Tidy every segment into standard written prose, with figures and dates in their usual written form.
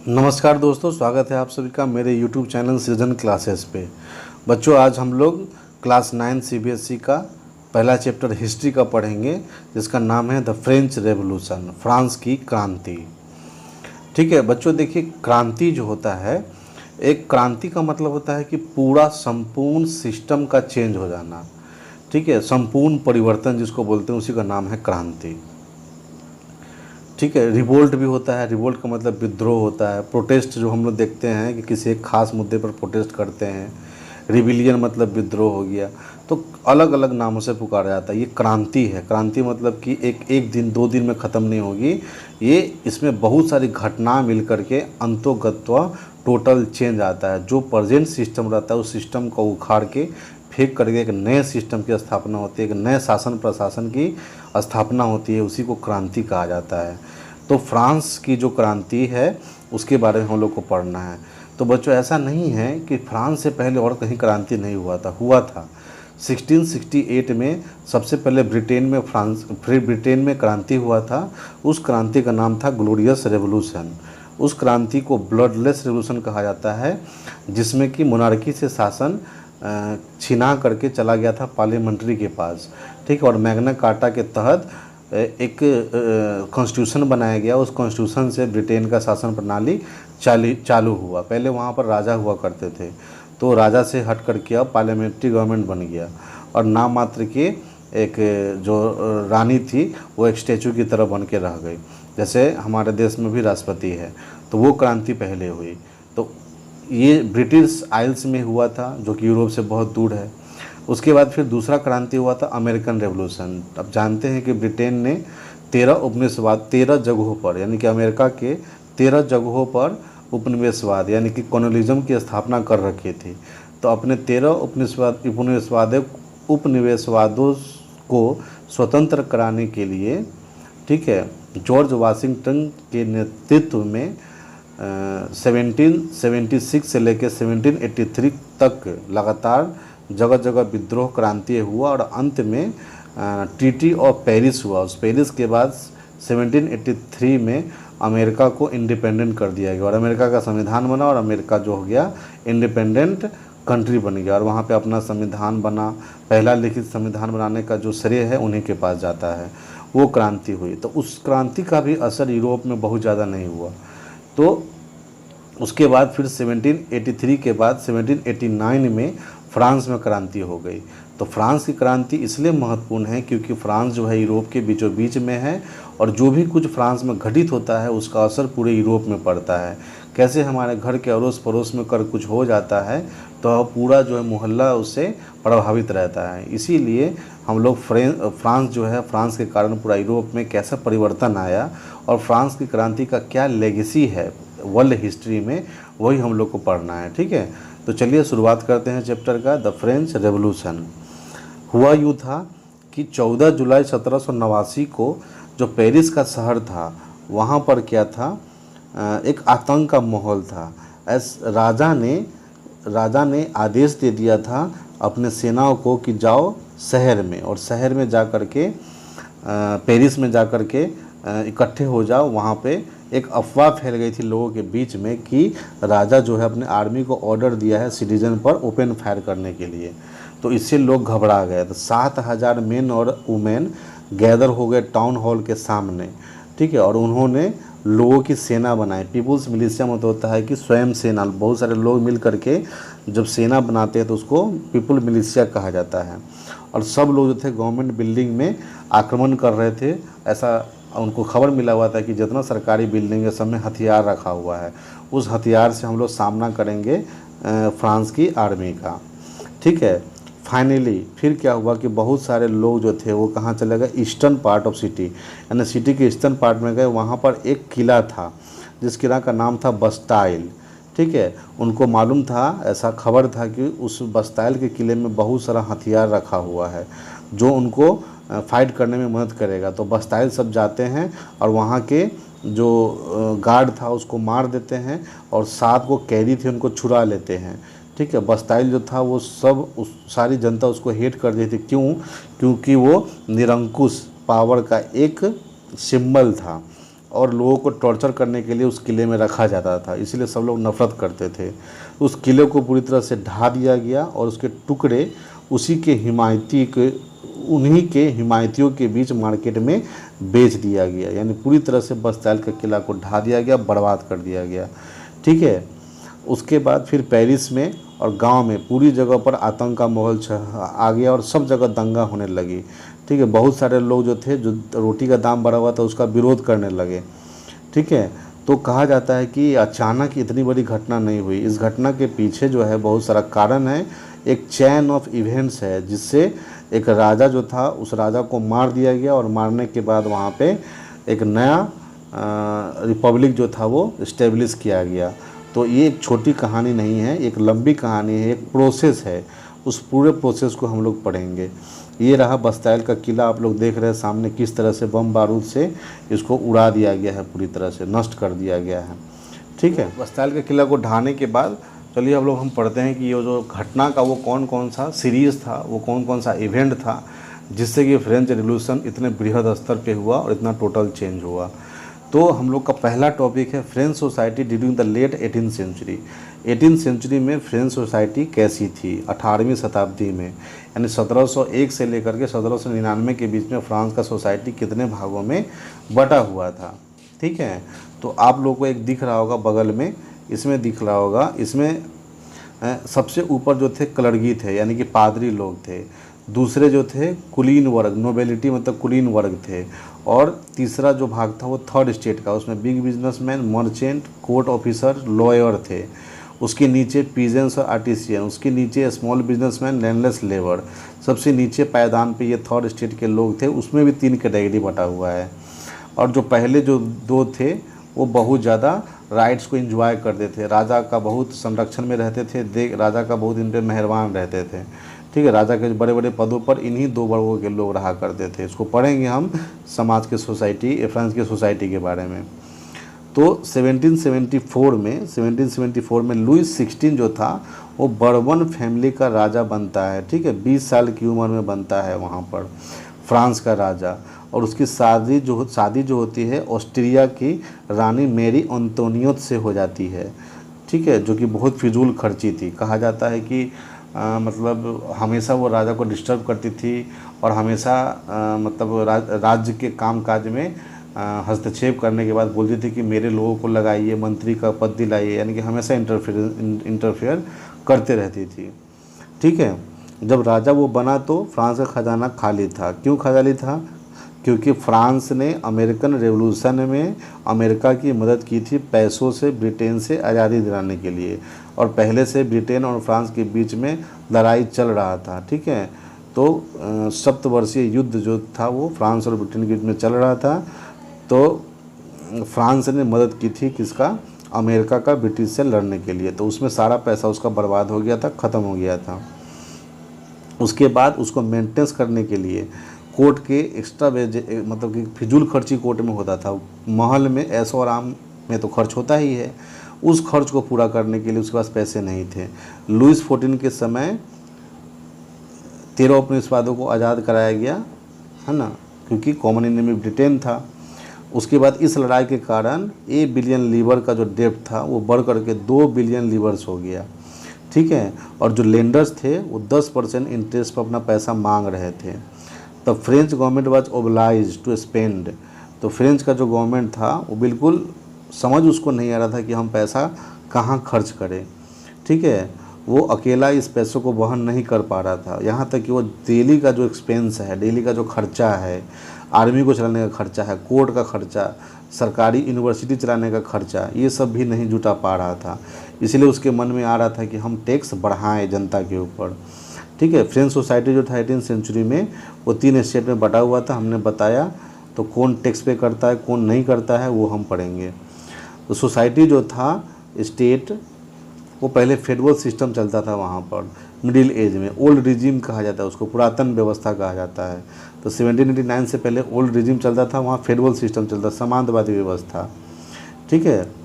नमस्कार दोस्तों, स्वागत है आप सभी का मेरे YouTube चैनल सृजन क्लासेस पे। बच्चों, आज हम लोग क्लास 9 CBSE का पहला चैप्टर हिस्ट्री का पढ़ेंगे, जिसका नाम है द फ्रेंच रेवोल्यूशन, फ्रांस की क्रांति। ठीक है बच्चों, देखिए क्रांति जो होता है, एक क्रांति का मतलब होता है कि पूरा संपूर्ण सिस्टम का चेंज हो जाना। ठीक है, संपूर्ण परिवर्तन जिसको बोलते हैं, उसी का नाम है क्रांति। ठीक है, रिवोल्ट भी होता है। रिवोल्ट का मतलब विद्रोह होता है। प्रोटेस्ट जो हम लोग देखते हैं कि किसी एक खास मुद्दे पर प्रोटेस्ट करते हैं। रिबिलियन मतलब विद्रोह हो गया। तो अलग अलग नामों से पुकारा जाता है। ये क्रांति है। क्रांति मतलब कि एक दिन 2 दिन में ख़त्म नहीं होगी। ये इसमें बहुत सारी घटना मिल करके अंतोगत्वा टोटल चेंज आता है। जो प्रेजेंट सिस्टम रहता है उस सिस्टम को उखाड़ के फेंक करके एक नए सिस्टम की स्थापना होती है, एक नए शासन प्रशासन की स्थापना होती है। उसी को क्रांति कहा जाता है। तो फ्रांस की जो क्रांति है उसके बारे में हम लोग को पढ़ना है। तो बच्चों, ऐसा नहीं है कि फ्रांस से पहले और कहीं क्रांति नहीं हुआ था। 1668 में सबसे पहले ब्रिटेन में क्रांति हुआ था। उस क्रांति का नाम था ग्लोरियस रेवोल्यूशन। उस क्रांति को ब्लडलेस रेवोल्यूशन कहा जाता है, जिसमें कि मोनार्की से शासन छिना करके चला गया था पार्लियामेंट्री के पास। ठीक है, और मैग्ना कार्टा के तहत एक कॉन्स्टिट्यूशन बनाया गया। उस कॉन्स्टिट्यूशन से ब्रिटेन का शासन प्रणाली चालू हुआ। पहले वहाँ पर राजा हुआ करते थे, तो राजा से हट करके अब पार्लियामेंट्री गवर्नमेंट बन गया। और नाम मात्र के एक जो रानी थी वो एक स्टैचू की तरह बन के रह गई, जैसे हमारे देश में भी राष्ट्रपति है। तो वो क्रांति पहले हुई। तो ये ब्रिटिश आइल्स में हुआ था, जो कि यूरोप से बहुत दूर है। उसके बाद फिर दूसरा क्रांति हुआ था अमेरिकन रेवोल्यूशन। अब जानते हैं कि ब्रिटेन ने 13 जगहों पर, यानी कि अमेरिका के 13 जगहों पर उपनिवेशवाद यानी कि कॉलोनिज्म की स्थापना कर रखी थी। तो अपने 13 उपनिवेशवादों को स्वतंत्र कराने के लिए, ठीक है, जॉर्ज वाशिंगटन के नेतृत्व में 1776 से लेकर 1783 तक लगातार जगह जगह विद्रोह क्रांति हुआ। और अंत में ट्रीटी ऑफ पेरिस हुआ। उस पेरिस के बाद 1783 में अमेरिका को इंडिपेंडेंट कर दिया गया और अमेरिका का संविधान बना और अमेरिका जो हो गया इंडिपेंडेंट कंट्री बन गया और वहाँ पे अपना संविधान बना। पहला लिखित संविधान बनाने का जो श्रेय है उन्हीं के पास जाता है। वो क्रांति हुई। तो उस क्रांति का भी असर यूरोप में बहुत ज़्यादा नहीं हुआ। तो उसके बाद फिर 1783 के बाद 1789 में फ्रांस में क्रांति हो गई। तो फ्रांस की क्रांति इसलिए महत्वपूर्ण है क्योंकि फ्रांस जो है यूरोप के बीचों बीच में है और जो भी कुछ फ्रांस में घटित होता है उसका असर पूरे यूरोप में पड़ता है। कैसे हमारे घर के अड़ोस पड़ोस में कर कुछ हो जाता है तो पूरा जो है मोहल्ला उससे प्रभावित रहता है। इसीलिए हम लोग फ्रांस जो है, फ्रांस के कारण पूरा यूरोप में कैसा परिवर्तन आया और फ्रांस की क्रांति का क्या लेगेसी है वर्ल्ड हिस्ट्री में, वही हम लोग को पढ़ना है। ठीक है, तो चलिए शुरुआत करते हैं चैप्टर का। द फ्रेंच रेवोल्यूशन हुआ यूँ था कि 14 जुलाई 1789 को जो पेरिस का शहर था वहाँ पर क्या था, एक आतंक का माहौल था। राजा ने आदेश दे दिया था अपने सेनाओं को कि जाओ शहर में, और शहर में जा कर के पेरिस में जा कर के इकट्ठे हो जाओ। वहाँ पे एक अफवाह फैल गई थी लोगों के बीच में कि राजा जो है अपने आर्मी को ऑर्डर दिया है सिटीजन पर ओपन फायर करने के लिए। तो इससे लोग घबरा गए। तो 7000 मेन और वुमेन गैदर हो गए टाउन हॉल के सामने। ठीक है, और उन्होंने लोगों की सेना बनाई। पीपुल्स मिलिशिया मतलब होता है कि स्वयं सेना, बहुत सारे लोग मिल करके जब सेना बनाते हैं तो उसको पीपुल मिलिशिया कहा जाता है। और सब लोग जो थे गवर्नमेंट बिल्डिंग में आक्रमण कर रहे थे। ऐसा उनको खबर मिला हुआ था कि जितना सरकारी बिल्डिंग है सब में हथियार रखा हुआ है, उस हथियार से हम लोग सामना करेंगे फ्रांस की आर्मी का। ठीक है, फाइनली फिर क्या हुआ कि बहुत सारे लोग जो थे वो कहाँ चले गए, ईस्टर्न पार्ट ऑफ सिटी, यानी सिटी के ईस्टर्न पार्ट में गए। वहाँ पर एक किला था जिस किला का नाम था बस्टाइल। ठीक है, उनको मालूम था, ऐसा खबर था कि उस बस्टाइल के किले में बहुत सारा हथियार रखा हुआ है जो उनको फाइट करने में मदद करेगा। तो बस्टाइल सब जाते हैं और वहाँ के जो गार्ड था उसको मार देते हैं और 7 को कैदी थे उनको छुड़ा लेते हैं। ठीक है, बस्टाइल जो था वो सब सारी जनता उसको हेट कर दी थी। क्यों? क्योंकि वो निरंकुश पावर का एक सिंबल था और लोगों को टॉर्चर करने के लिए उस किले में रखा जाता था, इसीलिए सब लोग नफरत करते थे। उस किले को पूरी तरह से ढा दिया गया और उसके टुकड़े उन्हीं के हिमायतियों के बीच मार्केट में बेच दिया गया, यानी पूरी तरह से बस्ताइल का किला को ढा दिया गया, बर्बाद कर दिया गया। ठीक है, उसके बाद फिर पेरिस में और गांव में पूरी जगह पर आतंक का माहौल आ गया और सब जगह दंगा होने लगी। ठीक है, बहुत सारे लोग जो थे, जो रोटी का दाम बढ़ा हुआ था उसका विरोध करने लगे। ठीक है, तो कहा जाता है कि अचानक इतनी बड़ी घटना नहीं हुई, इस घटना के पीछे जो है बहुत सारा कारण है, एक चैन ऑफ इवेंट्स है, जिससे एक राजा जो था उस राजा को मार दिया गया और मारने के बाद वहाँ पे एक नया रिपब्लिक जो था वो इस्टेब्लिश किया गया। तो ये एक छोटी कहानी नहीं है, एक लंबी कहानी है, एक प्रोसेस है। उस पूरे प्रोसेस को हम लोग पढ़ेंगे। ये रहा बस्ताइल का किला, आप लोग देख रहे हैं सामने किस तरह से बम बारूद से इसको उड़ा दिया गया है, पूरी तरह से नष्ट कर दिया गया है। ठीक है, बस्ताइल के किला को ढाने के बाद चलिए अब लोग हम पढ़ते हैं कि ये जो घटना का वो कौन कौन सा सीरीज़ था, वो कौन कौन सा इवेंट था जिससे कि फ्रेंच रिवॉल्यूशन इतने बृहद स्तर पे हुआ और इतना टोटल चेंज हुआ। तो हम लोग का पहला टॉपिक है French society during the late 18th century. 18th century में फ्रेंच सोसाइटी कैसी थी 18वीं शताब्दी में, यानी 1701 से लेकर के 1799 के बीच में फ्रांस का सोसाइटी कितने भागों में बटा हुआ था। ठीक है, तो आप लोग को एक दिख रहा होगा बगल में, इसमें दिख रहा होगा, इसमें सबसे ऊपर जो थे क्लर्गी थे, यानी कि पादरी लोग थे। दूसरे जो थे कुलीन वर्ग, नोबेलिटी मतलब कुलीन वर्ग थे। और तीसरा जो भाग था वो थर्ड स्टेट का, उसमें big businessman, merchant, court officer, lawyer थे। उसके नीचे पीजेंट्स और आर्टिसियन, उसके नीचे स्मॉल बिजनेसमैन, लैंडलेस लेबर। सबसे नीचे पायदान पे ये थर्ड स्टेट के लोग थे, उसमें भी 3 कैटेगरी बटा हुआ है। और जो पहले जो 2 थे वो बहुत ज़्यादा राइट्स को एंजॉय करते थे, राजा का बहुत संरक्षण में रहते थे, राजा का बहुत इन पर मेहरबान रहते थे। ठीक है, राजा के बड़े बड़े पदों पर इन्हीं 2 वर्गों के लोग रहा करते थे। इसको पढ़ेंगे हम समाज के सोसाइटी, फ्रांस की सोसाइटी के बारे में। तो 1774 में लुइस 16 जो था वो बर्बन फैमिली का राजा बनता है। ठीक है, 20 साल की उम्र में बनता है वहाँ पर फ्रांस का राजा। और उसकी शादी जो होती है ऑस्ट्रिया की रानी मेरी एंटोनियोट से हो जाती है। ठीक है, जो कि बहुत फिजूल खर्ची थी। कहा जाता है कि मतलब हमेशा वो राजा को डिस्टर्ब करती थी और हमेशा मतलब राज्य के कामकाज में हस्तक्षेप करने के बाद बोलती थी कि मेरे लोगों को लगाइए, मंत्री का पद दिलाइए, यानी कि हमेशा इंटरफेयर करते रहती थी। ठीक है, जब राजा वो बना तो फ्रांस का खजाना खाली था। क्यों खाली था? क्योंकि फ्रांस ने अमेरिकन रेवोल्यूशन में अमेरिका की मदद की थी पैसों से, ब्रिटेन से आज़ादी दिलाने के लिए। और पहले से ब्रिटेन और फ्रांस के बीच में लड़ाई चल रहा था। ठीक है, तो 7 वर्षीय युद्ध जो था वो फ्रांस और ब्रिटेन के बीच में चल रहा था। तो फ्रांस ने मदद की थी किसका? अमेरिका का, ब्रिटिश से लड़ने के लिए। तो उसमें सारा पैसा उसका बर्बाद हो गया था, ख़त्म हो गया था। उसके बाद उसको मेंटेनेंस करने के लिए कोर्ट के एक्स्ट्रा मतलब कि फिजूल खर्ची कोर्ट में होता था। महल में ऐशो आराम में तो खर्च होता ही है, उस खर्च को पूरा करने के लिए उसके पास पैसे नहीं थे। लुइस 14 के समय 13 उपनिवेशवादों को आज़ाद कराया गया, है ना, क्योंकि कॉमन एनिमी ब्रिटेन था। उसके बाद इस लड़ाई के कारण 1 बिलियन लीवर का जो डेब्ट था वो बढ़ करके 2 बिलियन लीवर्स हो गया। ठीक है, और जो लेंडर्स थे वो 10% इंटरेस्ट पर अपना पैसा मांग रहे थे। तब French government was obliged to spend. तो फ्रेंच का जो गवर्नमेंट था वो बिल्कुल समझ उसको नहीं आ रहा था कि हम पैसा कहाँ खर्च करें। ठीक है, वो अकेला इस पैसों को वहन नहीं कर पा रहा था। यहाँ तक कि वो डेली का जो एक्सपेंस है, डेली का जो खर्चा है, आर्मी को चलाने का खर्चा है, कोर्ट का खर्चा, सरकारी यूनिवर्सिटी चलाने का खर्चा, ये सब भी नहीं जुटा पा रहा था। इसलिए उसके मन में आ रहा था कि हम टैक्स बढ़ाएं जनता के ऊपर। ठीक है, फ्रेंच सोसाइटी जो था 18th सेंचुरी में वो 3 स्टेट में बटा हुआ था, हमने बताया। तो कौन टैक्स पे करता है, कौन नहीं करता है, वो हम पढ़ेंगे। तो सोसाइटी जो था, स्टेट, वो पहले फेडरल सिस्टम चलता था वहाँ पर मिडिल एज में। ओल्ड रिजीम कहा जाता है उसको, पुरातन व्यवस्था कहा जाता है। तो 1789 से पहले ओल्ड रिजीम चलता था, वहाँ फेडरल सिस्टम चलता, समांतवादी व्यवस्था। ठीक है,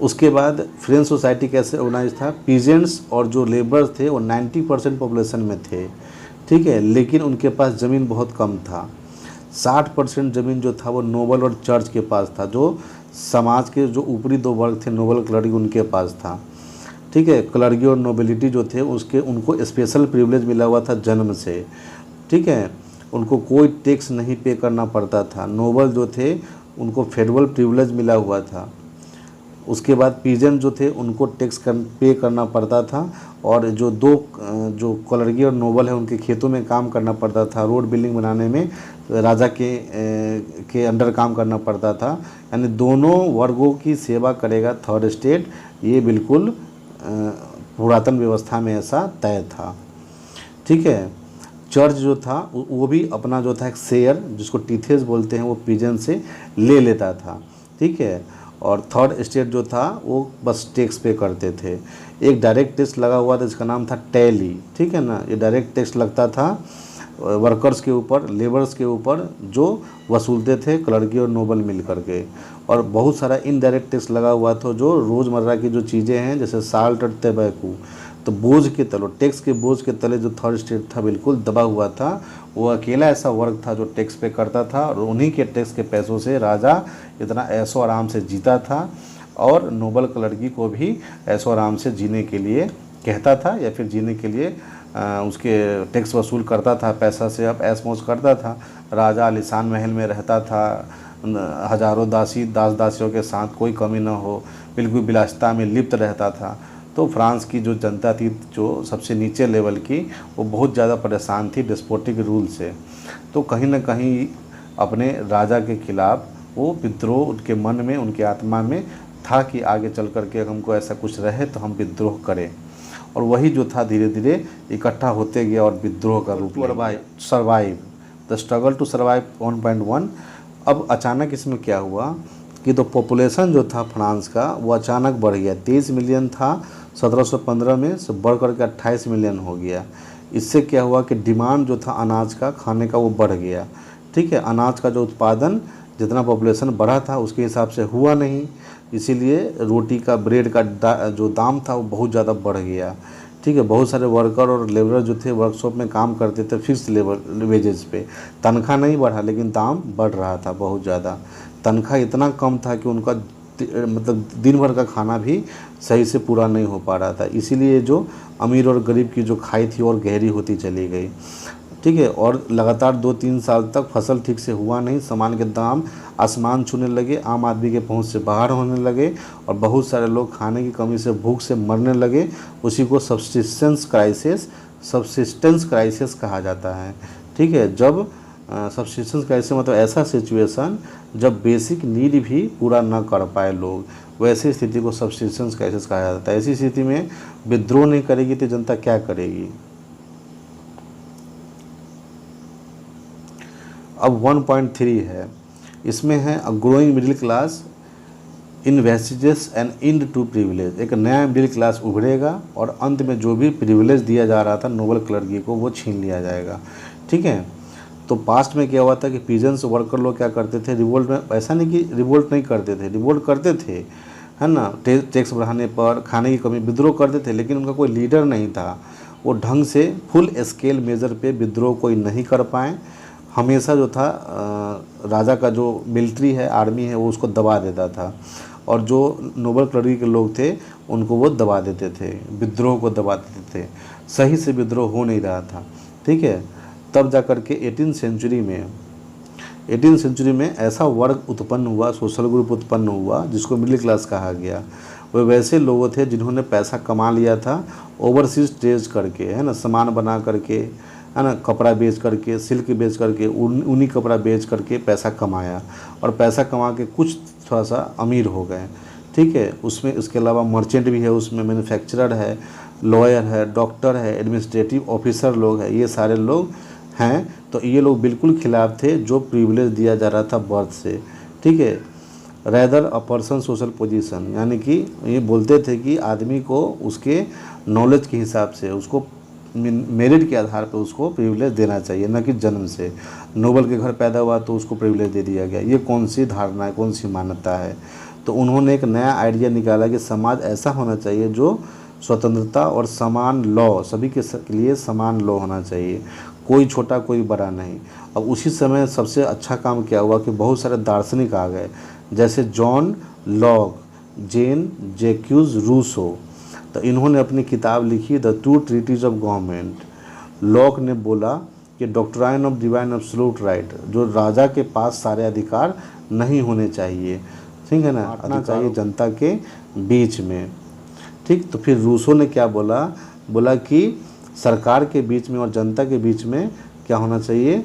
उसके बाद फ्रेंच सोसाइटी कैसे ऑर्गेनाइज था? पीजेंट्स और जो लेबर्स थे वो 90% पॉपुलेशन में थे। ठीक है, लेकिन उनके पास ज़मीन बहुत कम था। 60% ज़मीन जो था वो नोबल और चर्च के पास था, जो समाज के जो ऊपरी 2 वर्ग थे नोबल क्लर्की उनके पास था। ठीक है, क्लर्की और नोबिलिटी जो थे उसके उनको स्पेशल प्रिविलेज मिला हुआ था जन्म से। ठीक है, उनको कोई टैक्स नहीं पे करना पड़ता था। नोबल जो थे उनको फेडरल प्रिविलेज मिला हुआ था। उसके बाद पीजेंट जो थे उनको टैक्स पे करना पड़ता था, और जो जो क्लर्की और नोबल है उनके खेतों में काम करना पड़ता था, रोड बिल्डिंग बनाने में राजा के अंडर काम करना पड़ता था। यानी दोनों वर्गों की सेवा करेगा थर्ड स्टेट, ये बिल्कुल पुरातन व्यवस्था में ऐसा तय था। ठीक है, चर्च जो था वो भी अपना जो था एक शेयर, जिसको टीथेस बोलते हैं, वो पीजन से ले लेता था। ठीक है, और थर्ड स्टेट जो था वो बस टैक्स पे करते थे। एक डायरेक्ट टैक्स लगा हुआ था जिसका नाम था टैली। ठीक है ना, ये डायरेक्ट टैक्स लगता था वर्कर्स के ऊपर, लेबर्स के ऊपर, जो वसूलते थे क्लर्की और नोबल मिल करके। और बहुत सारा इनडायरेक्ट टैक्स लगा हुआ था, जो रोज़मर्रा की जो चीज़ें हैं जैसे साल्ट और तंबाकू, तो बोझ के तले, टैक्स के बोझ के तले जो थर्ड स्टेट था बिल्कुल दबा हुआ था। वो अकेला ऐसा वर्ग था जो टैक्स पे करता था, और उन्हीं के टैक्स के पैसों से राजा इतना ऐशो आराम से जीता था, और नोबल क्लर्की को भी ऐशो आराम से जीने के लिए कहता था, या फिर जीने के लिए उसके टैक्स वसूल करता था, पैसा से अब ऐश मौज करता था। राजा आलीशान महल में रहता था, हजारों दास दासियों के साथ, कोई कमी न हो, बिल्कुल विलासिता में लिप्त रहता था। तो फ्रांस की जो जनता थी, जो सबसे नीचे लेवल की, वो बहुत ज़्यादा परेशान थी डेस्पोटिक रूल से। तो कहीं ना कहीं अपने राजा के खिलाफ वो विद्रोह उनके मन में, उनके आत्मा में था कि आगे चल कर के हमको ऐसा कुछ रहे तो हम विद्रोह करें। और वही जो था धीरे धीरे इकट्ठा होते गया और विद्रोह का रूप survive the struggle to survive 1.1। अब अचानक इसमें क्या हुआ कि तो पॉपुलेशन जो था फ्रांस का वो अचानक बढ़ गया। 23 मिलियन था 1715 में, से बढ़ करके 28 मिलियन हो गया। इससे क्या हुआ कि डिमांड जो था अनाज का, खाने का, वो बढ़ गया। ठीक है, अनाज का जो उत्पादन जितना पॉपुलेशन बढ़ा था उसके हिसाब से हुआ नहीं, इसीलिए रोटी का, ब्रेड का जो दाम था वो बहुत ज़्यादा बढ़ गया। ठीक है, बहुत सारे वर्कर और लेबर जो थे वर्कशॉप में काम करते थे फिक्स लेबर वेजेस पे, तनख्वाह नहीं बढ़ा लेकिन दाम बढ़ रहा था बहुत ज़्यादा। तनख्वाह इतना कम था कि उनका मतलब दिन भर का खाना भी सही से पूरा नहीं हो पा रहा था। इसीलिए जो अमीर और गरीब की जो खाई थी और गहरी होती चली गई। ठीक है, और लगातार 2-3 साल तक फसल ठीक से हुआ नहीं, सामान के दाम आसमान छूने लगे, आम आदमी के पहुंच से बाहर होने लगे, और बहुत सारे लोग खाने की कमी से, भूख से मरने लगे। उसी को सब्सिस्टेंस क्राइसिस कहा जाता है। ठीक है, जब सब्सिस्टेंस क्राइसिस मतलब ऐसा सिचुएशन जब बेसिक नीड भी पूरा ना कर पाए लोग, वैसी स्थिति को सब्सिस्टेंस क्राइसिस कहा जाता है। ऐसी स्थिति में विद्रोह नहीं करेगी तो जनता क्या करेगी। अब 1.3 है, इसमें है a growing middle class envisages an end to privilege. एक नया मिडिल क्लास उभरेगा और अंत में जो भी प्रिविलेज दिया जा रहा था नोबल क्लर्की को वो छीन लिया जाएगा। ठीक है, तो पास्ट में क्या हुआ था कि पीजेंट्स वर्कर लोग क्या करते थे, रिवोल्ट में, ऐसा नहीं कि रिवोल्ट नहीं करते थे, रिवोल्ट करते थे, है ना, टैक्स बढ़ाने पर, खाने की कमी, विद्रोह करते थे, लेकिन उनका कोई लीडर नहीं था। वो ढंग से फुल स्केल मेजर पे विद्रोह कोई नहीं कर पाए। हमेशा जो था राजा का जो मिलिट्री है, आर्मी है, वो उसको दबा देता था, और जो नोबल क्लर्की के लोग थे उनको वो दबा देते थे, विद्रोह को दबा देते थे। सही से विद्रोह हो नहीं रहा था। ठीक है, तब जा कर के 18वीं सेंचुरी में ऐसा वर्ग उत्पन्न हुआ, सोशल ग्रुप उत्पन्न हुआ जिसको मिडिल क्लास कहा गया। वे वैसे लोग थे जिन्होंने पैसा कमा लिया था ओवरसीज ट्रेड करके, है ना, सामान बना करके, है ना, कपड़ा बेच करके, सिल्क बेच करके, ऊनी कपड़ा बेच करके पैसा कमाया, और पैसा कमा के कुछ थोड़ा सा अमीर हो गए। ठीक है, उसमें इसके अलावा मर्चेंट भी है, उसमें मैन्युफैक्चरर है, लॉयर है, डॉक्टर है, एडमिनिस्ट्रेटिव ऑफिसर लोग हैं, ये सारे लोग हैं। तो ये लोग बिल्कुल खिलाफ थे जो प्रिविलेज दिया जा रहा था बर्थ से। ठीक है, rather a person social position, यानी कि ये बोलते थे कि आदमी को उसके नॉलेज के हिसाब से, उसको मेरिट के आधार पर उसको प्रिविलेज देना चाहिए, न कि जन्म से। नोबल के घर पैदा हुआ तो उसको प्रिविलेज दे दिया गया। ये कौन सी धारणा है, कौन सी मान्यता है। तो उन्होंने एक नया आइडिया निकाला कि समाज ऐसा होना चाहिए जो स्वतंत्रता और समान लॉ, सभी के लिए समान लॉ होना चाहिए, कोई छोटा कोई बड़ा नहीं। अब उसी समय सबसे अच्छा काम क्या हुआ कि बहुत सारे दार्शनिक आ गए, जैसे John Locke, Jean Jacques Rousseau. तो इन्होंने अपनी किताब लिखी the two treatise of government. Locke ने बोला कि doctrine of divine absolute right, जो राजा के पास सारे अधिकार नहीं होने चाहिए, ठीक है ना, बांटना चाहिए जनता के बीच में, ठीक। तो फिर रूसो ने क्या बोला, बोला कि सरकार के बीच में और जनता के बीच में क्या होना चाहिए,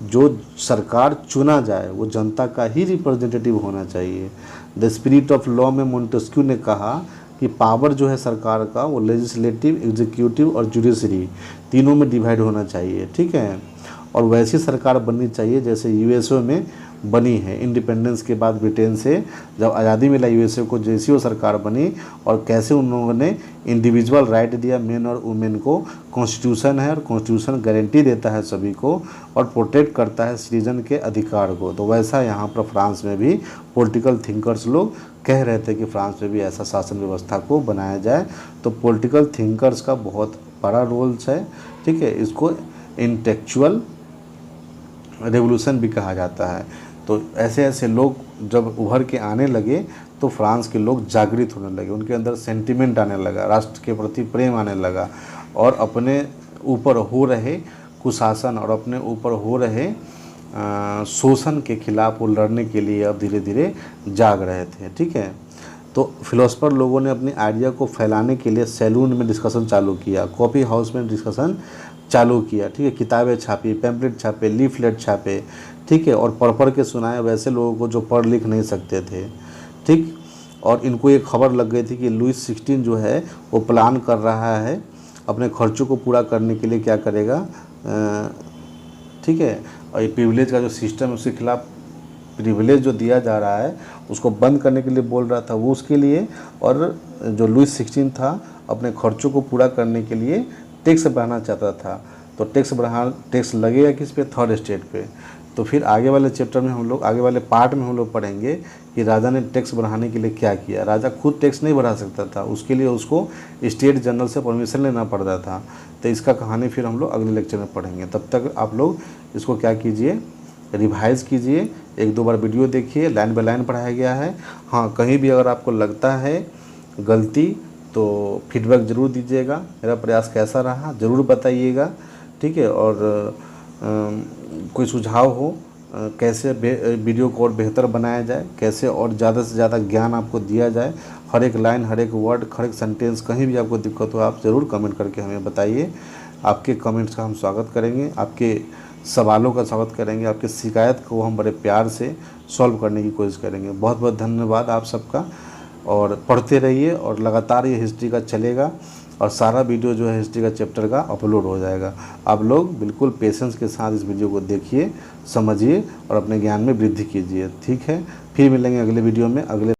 जो सरकार चुना जाए वो जनता का ही रिप्रेजेंटेटिव होना चाहिए। द स्पिरिट ऑफ लॉ में मोंटेस्क्यू ने कहा कि पावर जो है सरकार का वो लेजिस्लेटिव, एग्जीक्यूटिव और जुडिशरी तीनों में डिवाइड होना चाहिए, ठीक है। और वैसी सरकार बननी चाहिए जैसे यूएसए में बनी है। इंडिपेंडेंस के बाद ब्रिटेन से जब आज़ादी मिला यूएसए को, जैसी वो सरकार बनी और कैसे उन लोगों ने इंडिविजुअल राइट दिया मेन और वुमेन को। कॉन्स्टिट्यूशन है और कॉन्स्टिट्यूशन गारंटी देता है सभी को और प्रोटेक्ट करता है सिटीजन के अधिकार को। तो वैसा यहाँ पर फ्रांस में भी पॉलिटिकल थिंकर्स लोग कह रहे थे कि फ्रांस में भी ऐसा शासन व्यवस्था को बनाया जाए। तो पॉलिटिकल थिंकर्स का बहुत बड़ा रोल्स है, ठीक है। इसको इंटेलेक्चुअल रेवोल्यूशन भी कहा जाता है। तो ऐसे ऐसे लोग जब उभर के आने लगे तो फ्रांस के लोग जागृत होने लगे, उनके अंदर सेंटिमेंट आने लगा, राष्ट्र के प्रति प्रेम आने लगा और अपने ऊपर हो रहे कुशासन और अपने ऊपर हो रहे शोषण के खिलाफ वो लड़ने के लिए अब धीरे धीरे जाग रहे थे, ठीक है। तो फिलोसफर लोगों ने अपनी आइडिया को फैलाने के लिए सैलून में डिस्कशन चालू किया, कॉफ़ी हाउस में डिस्कशन चालू किया, ठीक है। किताबें छापी, पैम्पलेट छापे, लीफलेट छापे, ठीक है। और पढ़ के सुनाए वैसे लोगों को जो पढ़ लिख नहीं सकते थे, ठीक। और इनको एक खबर लग गई थी कि लुइस 16 जो है वो प्लान कर रहा है अपने खर्चों को पूरा करने के लिए, क्या करेगा, ठीक है। और ये प्रिविलेज का जो सिस्टम है उसके खिलाफ प्रिविलेज जो दिया जा रहा है उसको बंद करने के लिए बोल रहा था वो उसके लिए। और जो लुइस 16 था अपने खर्चों को पूरा करने के लिए टैक्स बढ़ाना चाहता था। तो टैक्स लगेगा किस पे, थर्ड स्टेट पे। तो फिर आगे वाले चैप्टर में हम लोग, आगे वाले पार्ट में हम लोग पढ़ेंगे कि राजा ने टैक्स बढ़ाने के लिए क्या किया। राजा खुद टैक्स नहीं बढ़ा सकता था, उसके लिए उसको स्टेट जनरल से परमिशन लेना पड़ता था। तो इसका कहानी फिर हम लोग अगले लेक्चर में पढ़ेंगे। तब तक आप लोग इसको क्या कीजिए, रिवाइज़ कीजिए, एक दो बार वीडियो देखिए, लाइन बाय लाइन पढ़ाया गया है। हाँ, कहीं भी अगर आपको लगता है गलती तो फीडबैक ज़रूर दीजिएगा, मेरा प्रयास कैसा रहा ज़रूर बताइएगा, ठीक है। और कोई सुझाव हो कैसे वीडियो को और बेहतर बनाया जाए, कैसे और ज़्यादा से ज़्यादा ज्ञान आपको दिया जाए, हर एक लाइन, हर एक वर्ड, हर एक सेंटेंस, कहीं भी आपको दिक्कत हो आप ज़रूर कमेंट करके हमें बताइए। आपके कमेंट्स का हम स्वागत करेंगे, आपके सवालों का स्वागत करेंगे, आपकी शिकायत को हम बड़े प्यार से सॉल्व करने की कोशिश करेंगे। बहुत बहुत धन्यवाद आप सबका। और पढ़ते रहिए और लगातार ये हिस्ट्री का चलेगा और सारा वीडियो जो है हिस्ट्री का चैप्टर का अपलोड हो जाएगा। आप लोग बिल्कुल पेशेंस के साथ इस वीडियो को देखिए, समझिए और अपने ज्ञान में वृद्धि कीजिए, ठीक है। फिर मिलेंगे अगले वीडियो में, अगले